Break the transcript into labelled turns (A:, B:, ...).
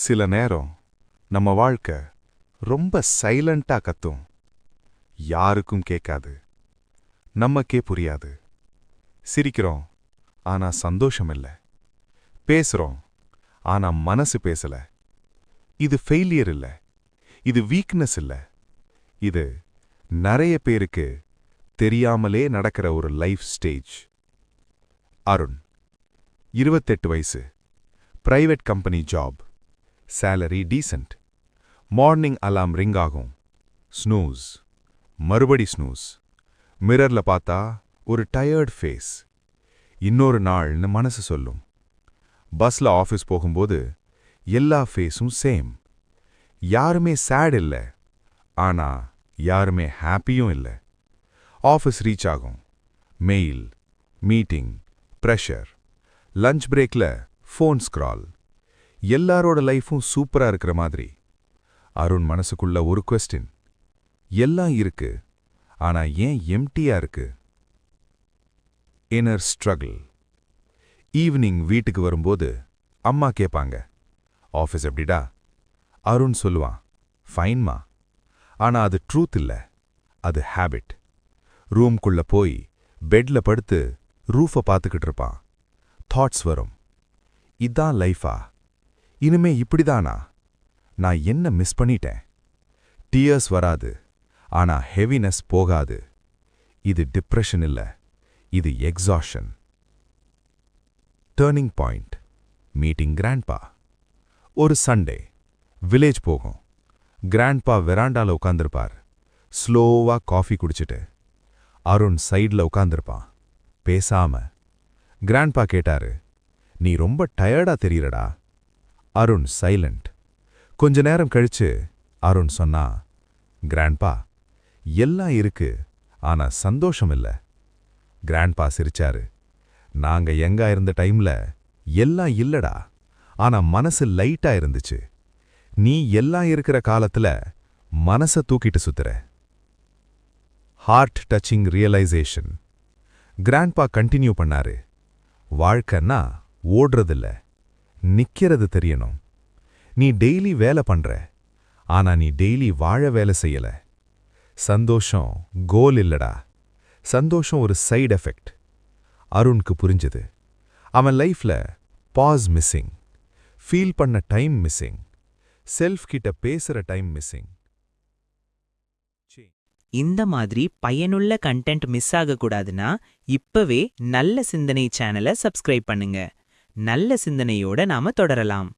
A: சில நேரம் நம்ம வாழ்க்கை ரொம்ப சைலண்டா கத்தும். யாருக்கும் கேட்காது, நமக்கே புரியாது. சிரிக்கிறோம், ஆனா சந்தோஷம் இல்ல. பேசுறோம், ஆனா மனசு பேசல. இது ஃபெயிலியர் இல்ல, இது வீக்னஸ் இல்ல. இது நிறைய பேருக்கு தெரியாமலே நடக்கிற ஒரு லைஃப் ஸ்டேஜ். அருண், 28 வயசு, private company job, salary decent. Morning alarm ring ஆகும், ஸ்னூஸ், மறுபடி ஸ்னூஸ். மிரர்ல பார்த்தா ஒரு டயர்ட் ஃபேஸ். இன்னொரு நாள்னு மனசு சொல்லும். பஸ்ல ஆஃபீஸ் போகும்போது எல்லா ஃபேஸும் சேம். யாருமே சேட் இல்ல, ஆனா யாருமே ஹாப்பியும் இல்ல. ஆஃபீஸ் ரீச் ஆகும், மெயில், மீட்டிங், ப்ரெஷர். லஞ்ச் பிரேக்ல ஃபோன் ஸ்க்ரால். எல்லாரோட லைஃபும் சூப்பரா இருக்கிற மாதிரி. அருண் மனசுக்குள்ள ஒரு கொஸ்டின்: எல்லாம் இருக்கு, ஆனா ஏன் எம்டியா இருக்கு? Inner struggle. ஈவினிங் வீட்டுக்கு வரும்போது அம்மா கேட்பாங்க, ஆஃபீஸ் எப்படிடா? அருண் சொல்லுவான், ஃபைன்மா. ஆனா அது ட்ரூத் இல்ல, அது ஹேபிட். ரூம்குள்ள போய் பெட்ல படுத்து ரூஃபை பார்த்துக்கிட்டு இருப்பான். தாட்ஸ் வரும், இதான் லைஃபா? இனிமே இப்படிதானா? நான் என்ன மிஸ் பண்ணிட்டேன்? டியர்ஸ் வராது, ஆனா ஹெவினஸ் போகாது. இது டிப்ரெஷன் இல்ல, இது exhaustion. Turning point. Meeting grandpa. ஒரு சண்டே, வில்லேஜ் போகும். கிராண்ட்பா வெராண்டால உட்கார்ந்திருப்பார், ஸ்லோவா காஃபி குடிச்சிட்டு. அருண் சைட்ல உட்கார்ந்திருப்பான், பேசாம. கிராண்ட்பா கேட்டாரு, நீ ரொம்ப டயர்டா தெரியறடா. அருண் சைலண்ட். கொஞ்ச நேரம் கழிச்சு அருண் சொன்னா, கிராண்ட்பா, எல்லாம் இருக்கு, ஆனா சந்தோஷம் இல்ல. கிராண்ட்பா சிரிச்சாரு, நாங்க யங்கா இருந்த டைம்ல எல்லாம் இல்லடா, ஆனா மனசு லைட்டா இருந்துச்சு. நீ எல்லாம் இருக்கிற காலத்துல மனச தூக்கிட்டு சுத்துற. Heart touching realisation. Grandpa continue பண்ணாரு, வாழ்க்கைன்னா ஓடுறதில்ல, நிக்கிறது தெரியணும். நீ டெய்லி வேலை பண்ற, ஆனா நீ டெய்லி வாழ வேலை செய்யல. சந்தோஷம் கோல் இல்லடா, சந்தோஷம் ஒரு சைடு எஃபெக்ட். அருணுக்கு புரிஞ்சது. அவன் லைஃப்ல பாஸ் மிஸ்ஸிங், ஃபீல் பண்ண டைம் மிஸ்ஸிங், செல்ஃப் கிட்ட பேசுற டைம் மிஸ்ஸிங்.
B: இந்த மாதிரி பயனுள்ள கண்டென்ட் மிஸ் ஆகக்கூடாதுன்னா இப்பவே நல்ல சிந்தனை சேனலை சப்ஸ்கிரைப் பண்ணுங்க. நல்ல சிந்தனையோட நாம தொடரலாம்.